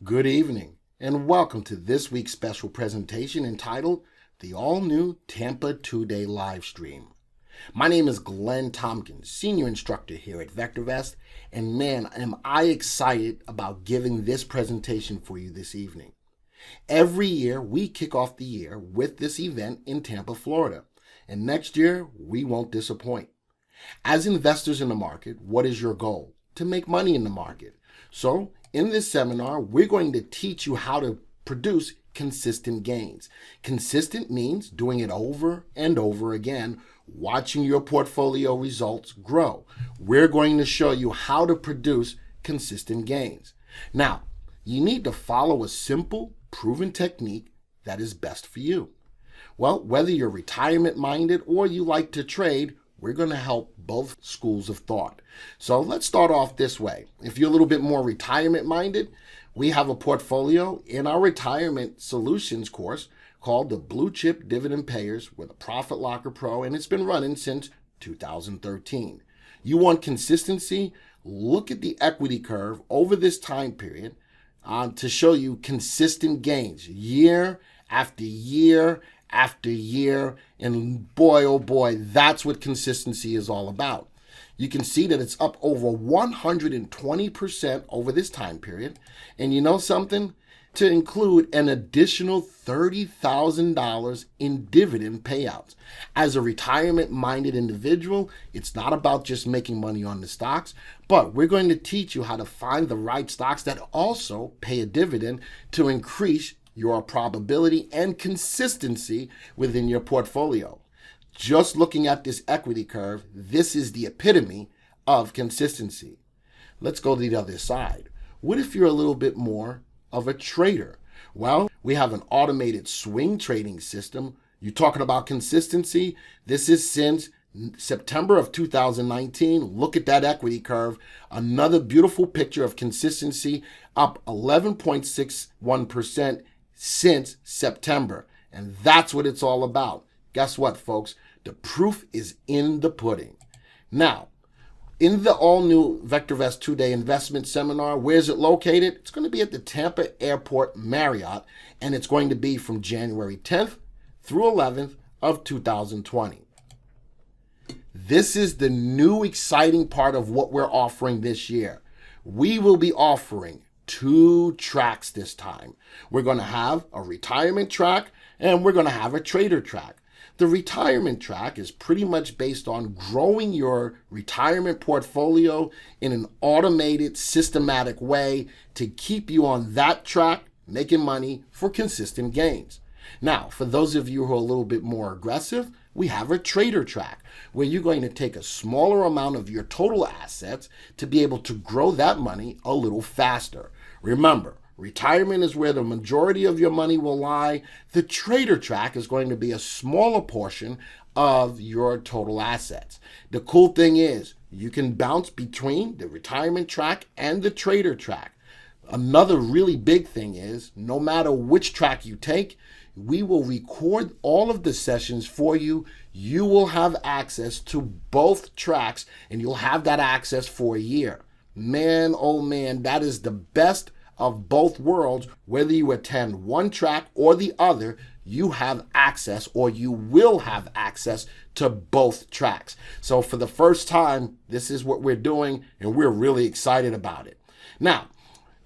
Good evening, and welcome to this week's special presentation entitled The All-New TAMPA 2-Day Livestream. My name is Glenn Tompkins, Senior Instructor here at VectorVest, and man, am I excited about giving this presentation for you this evening. Every year, we kick off the year with this event in Tampa, Florida, and next year, we won't disappoint. As investors in the market, what is your goal? To make money in the market. So, in this seminar, we're going to teach you how to produce consistent gains. Consistent means doing it over and over again, watching your portfolio results grow. We're going to show you how to produce consistent gains. Now, you need to follow a simple, proven technique that is best for you. Well, whether you're retirement-minded or you like to trade, we're going to help both schools of thought. So let's start off this way. If you're a little bit more retirement-minded, we have a portfolio in our retirement solutions course called the Blue Chip Dividend Payers with a Profit Locker Pro, and it's been running since 2013. You want consistency? Look at the equity curve over this time period to show you consistent gains year after year after year, and boy, oh boy, that's what consistency is all about. You can see that it's up over 120% over this time period, and you know something? To include an additional $30,000 in dividend payouts. As a retirement-minded individual, it's not about just making money on the stocks, but we're going to teach you how to find the right stocks that also pay a dividend to increase your probability and consistency within your portfolio. Just looking at this equity curve, this is the epitome of consistency. Let's go to the other side. What if you're a little bit more of a trader? Well, we have an automated swing trading system. You're talking about consistency. This is since September of 2019. Look at that equity curve. Another beautiful picture of consistency, up 11.61% since September. And that's what it's all about. Guess what, folks? The proof is in the pudding. Now, in the all-new VectorVest 2-Day Investment Seminar, where's it located? It's going to be at the Tampa Airport Marriott, and it's going to be from January 10th through 11th of 2020. This is the new exciting part of what we're offering this year. We will be offering 2 tracks this time. We're going to have a retirement track and we're going to have a trader track. The retirement track is pretty much based on growing your retirement portfolio in an automated, systematic way to keep you on that track, making money for consistent gains. Now, for those of you who are a little bit more aggressive, we have a trader track where you're going to take a smaller amount of your total assets to be able to grow that money a little faster. Remember, retirement is where the majority of your money will lie. The trader track is going to be a smaller portion of your total assets. The cool thing is you can bounce between the retirement track and the trader track. Another really big thing is no matter which track you take, we will record all of the sessions for you. You will have access to both tracks, and you'll have that access for a year. Man, oh man, that is the best of both worlds. Whether you attend one track or the other, you have access, or you will have access to both tracks. So for the first time, this is what we're doing, and we're really excited about it. Now,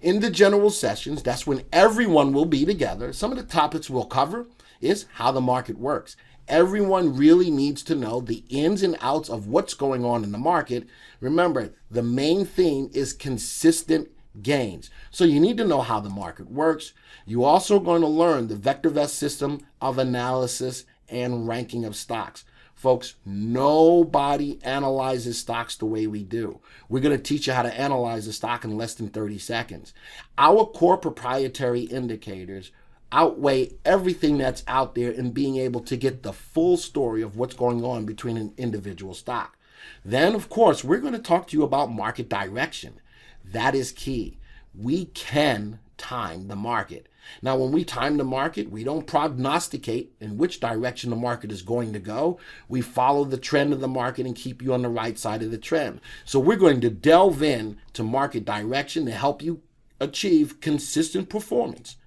in the general sessions, that's when everyone will be together. Some of the topics we'll cover is how the market works. Everyone really needs to know the ins and outs of what's going on in the market. Remember, the main theme is consistent gains. So you need to know how the market works. You're also going to learn the VectorVest system of analysis and ranking of stocks. Folks, nobody analyzes stocks the way we do. We're going to teach you how to analyze a stock in less than 30 seconds. Our core proprietary indicators outweigh everything that's out there in being able to get the full story of what's going on between an individual stock. Then, of course, we're going to talk to you about market direction. That is key. We can time the market. Now, when we time the market, we don't prognosticate in which direction the market is going to go. We follow the trend of the market and keep you on the right side of the trend. So we're going to delve in to market direction to help you achieve consistent performance.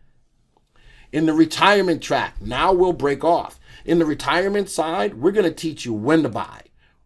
In the retirement track, now we'll break off. In the retirement side, we're going to teach you when to buy,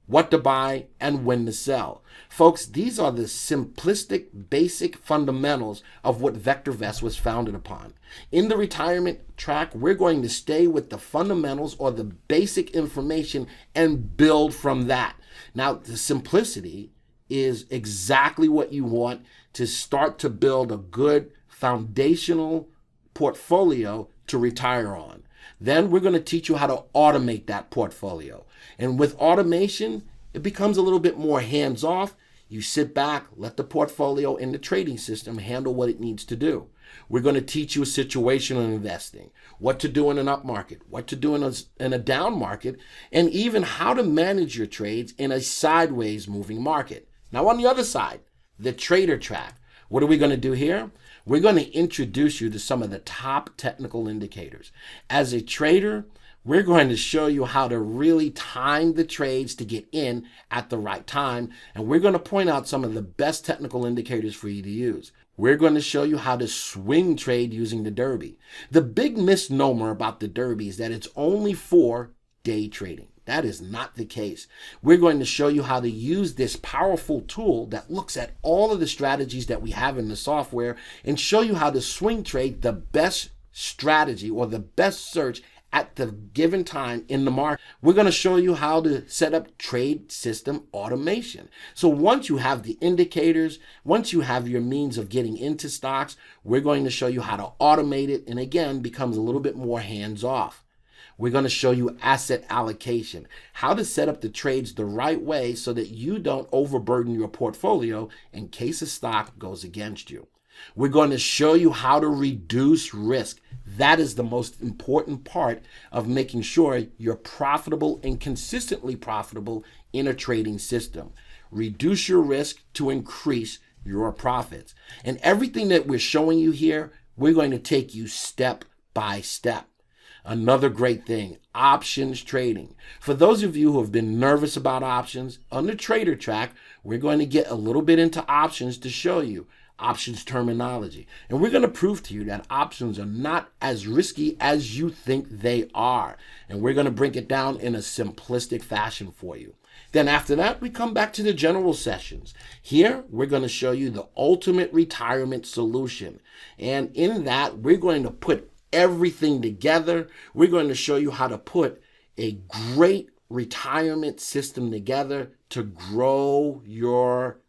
what to buy, and when to sell. Folks, these are the simplistic, basic fundamentals of what VectorVest was founded upon. In the retirement track, we're going to stay with the fundamentals or the basic information and build from that. Now, the simplicity is exactly what you want to start to build a good foundational portfolio to retire on. Then we're going to teach you how to automate that portfolio. And with automation, it becomes a little bit more hands-off. You sit back, let the portfolio and the trading system handle what it needs to do. We're going to teach you situational investing, what to do in an up market, what to do in a down market, and even how to manage your trades in a sideways moving market. Now on the other side, the trader track. What are we going to do here? We're going to introduce you to some of the top technical indicators. As a trader, we're going to show you how to really time the trades to get in at the right time. And we're going to point out some of the best technical indicators for you to use. We're going to show you how to swing trade using the Derby. The big misnomer about the Derby is that it's only for day trading. That is not the case. We're going to show you how to use this powerful tool that looks at all of the strategies that we have in the software and show you how to swing trade the best strategy or the best search at the given time in the market. We're going to show you how to set up trade system automation. So once you have the indicators, once you have your means of getting into stocks, we're going to show you how to automate it, and again, becomes a little bit more hands-off. We're going to show you asset allocation, how to set up the trades the right way so that you don't overburden your portfolio in case a stock goes against you. We're going to show you how to reduce risk. That is the most important part of making sure you're profitable and consistently profitable in a trading system. Reduce your risk to increase your profits. And everything that we're showing you here, we're going to take you step by step. Another great thing, options trading. For those of you who have been nervous about options, on the trader track, we're going to get a little bit into options to show you options terminology. And we're going to prove to you that options are not as risky as you think they are. And we're going to break it down in a simplistic fashion for you. Then after that, we come back to the general sessions. Here, we're going to show you the ultimate retirement solution. And in that, we're going to put everything together. We're going to show you how to put a great retirement system together to grow your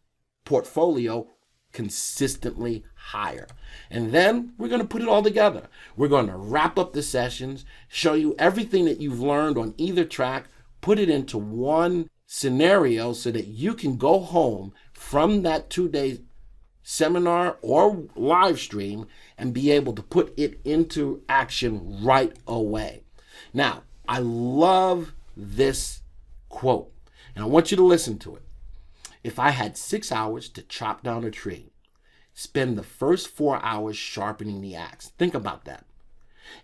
portfolio consistently higher. And then we're going to put it all together. We're going to wrap up the sessions, show you everything that you've learned on either track, put it into one scenario so that you can go home from that 2-day seminar or live stream and be able to put it into action right away. Now, I love this quote, and I want you to listen to it. If I had 6 hours to chop down a tree, spend the first 4 hours sharpening the axe. Think about that.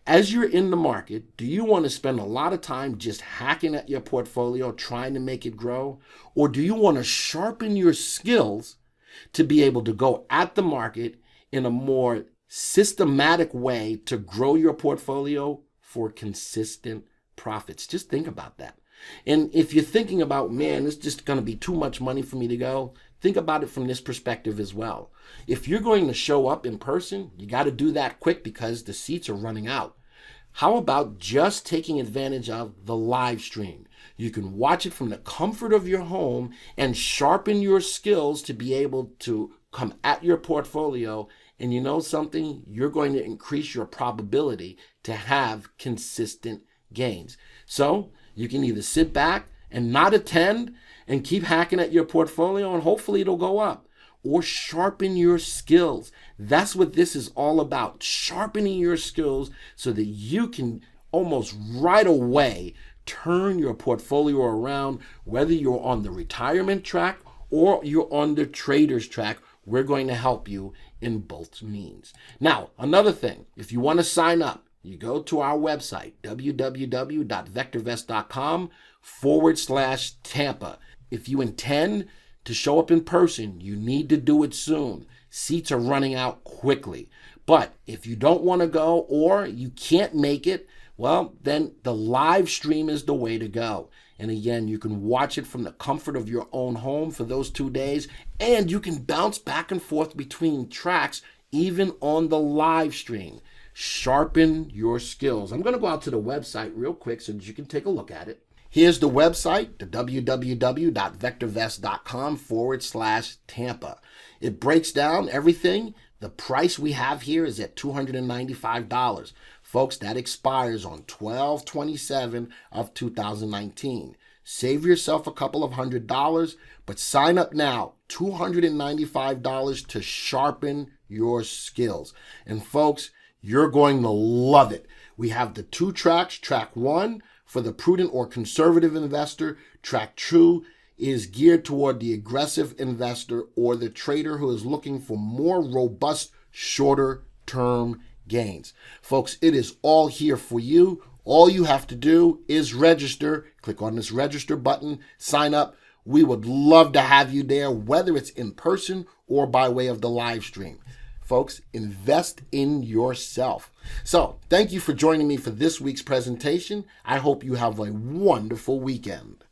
As you're in the market, do you want to spend a lot of time just hacking at your portfolio, trying to make it grow? Or do you want to sharpen your skills to be able to go at the market in a more systematic way to grow your portfolio for consistent profits? Just think about that. And if you're thinking about, man, it's just going to be too much money for me to go, think about it from this perspective as well. If you're going to show up in person, you got to do that quick because the seats are running out. How about just taking advantage of the live stream? You can watch it from the comfort of your home and sharpen your skills to be able to come at your portfolio. And you know something? You're going to increase your probability to have consistent gains. So you can either sit back and not attend and keep hacking at your portfolio and hopefully it'll go up, or sharpen your skills. That's what this is all about, sharpening your skills so that you can almost right away turn your portfolio around, whether you're on the retirement track or you're on the trader's track. We're going to help you in both means. Now, another thing, if you want to sign up, you go to our website, www.vectorvest.com/TAMPA. If you intend to show up in person, you need to do it soon. Seats are running out quickly. But if you don't want to go or you can't make it, well, then the live stream is the way to go. And again, you can watch it from the comfort of your own home for those 2 days, and you can bounce back and forth between tracks even on the live stream. Sharpen your skills. I'm going to go out to the website real quick so that you can take a look at it. Here's the website, the www.vectorvest.com/Tampa. It breaks down everything. The price we have here is at $295. Folks, that expires on 12/27 of 2019. Save yourself a couple of $100, but sign up now, $295 to sharpen your skills. And folks, you're going to love it. We have the 2 tracks. Track 1 for the prudent or conservative investor. Track 2 is geared toward the aggressive investor or the trader who is looking for more robust, shorter term gains. Folks, it is all here for you. All you have to do is register. Click on this register button, sign up. We would love to have you there, whether it's in person or by way of the live stream. Folks, invest in yourself. So, thank you for joining me for this week's presentation. I hope you have a wonderful weekend.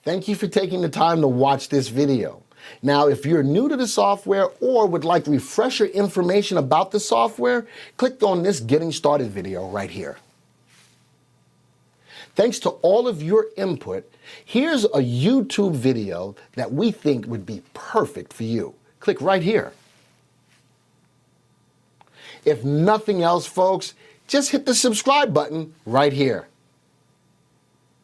Thank you for taking the time to watch this video. Now, if you're new to the software or would like refresher information about the software, click on this Getting Started video right here. Thanks to all of your input, here's a YouTube video that we think would be perfect for you. Click right here. If nothing else, folks, just hit the subscribe button right here.